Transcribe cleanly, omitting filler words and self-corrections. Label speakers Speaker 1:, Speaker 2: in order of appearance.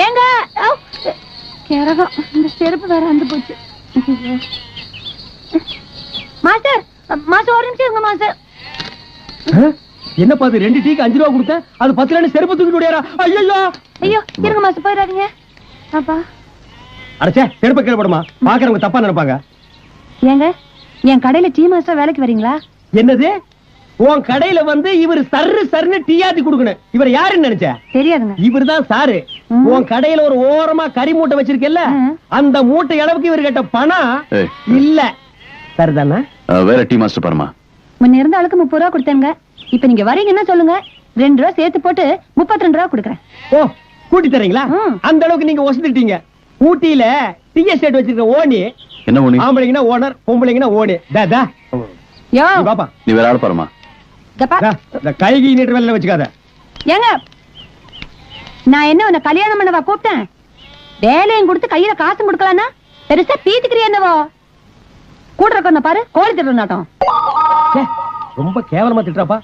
Speaker 1: ஏங்க கிரகம் இந்த செருப்பு வேற வந்து போச்சு. மாஸ்டர் மாஸ்டர் ஒரு நிமிஷம் இருங்க மாஸ்டர்.
Speaker 2: என்ன பாத்து 2 டீக்கு 5 ரூபா கொடுத்தேன், அது 10 ரூபா செருப்பு தூக்கி விடுறியா? ஐயோ
Speaker 1: ஐயோ இருங்க மாஸ்டர் போயிடாதீங்க. அப்பா
Speaker 2: அடச்சே செருப்பு கீழ போடுமா, பாக்குறவங்க தப்பா நினைப்பாங்க.
Speaker 1: ஏங்க என் கடையில டீ மாஸ்டர் வேலைக்கு வரீங்களா?
Speaker 2: என்னது உன் கடையில வந்து இவர் சர்ன்னு டீயாத்தி குடுக்கணும். இவர் யாருன்னு நினைச்ச?
Speaker 1: தெரியாதுங்க.
Speaker 2: இவர் தான் சாரு. உன் கடையில ஒரு ஓரமா கறி மூட்டை வச்சிருக்கல, அந்த மூட்டை அளவுக்கு இவர் கேட்ட பணம் இல்ல. சரிதானா?
Speaker 3: வேற டீ மாஸ்டர் பாருமா.
Speaker 1: முன்ன இருந்த ஆளுக்கு 30 ரூபா கொடுத்தேங்க. இப்ப நீங்க வரீங்கன்னா சொல்லுங்க, 2 ரூபா சேர்த்து போட்டு 32 ரூபா கொடுக்குறேன்.
Speaker 2: ஓ கூட்டி தரீங்களா? அந்த அளவுக்கு நீங்க வசதிட்டீங்க. ஊட்டியில டீ எஸ்டேட் வச்சிருக்க ஓனி.
Speaker 3: என்ன ஓனி?
Speaker 2: ஆம்பளைங்கன்னா ஓனர், பொம்பளைங்கன்னா ஓனி.
Speaker 1: யோ
Speaker 3: பாப்பா நீ வேற ஆள் பாருமா.
Speaker 2: கைகி நீட்டு வேலை வச்சுக்காத.
Speaker 1: ஏங்க நான் என்ன உன்னை கல்யாணம் பண்ணவா கூப்பிட்டேன்? வேலையும் கொடுத்து கையில காசும் கொடுக்கலான்னா பெருசா பீத்துக்கிறியா என்னவோ? கூட இருக்க பாரு கோழி திட்டு நாட்டம்.
Speaker 2: ரொம்ப கேவலமா திட்டுறாப்பா.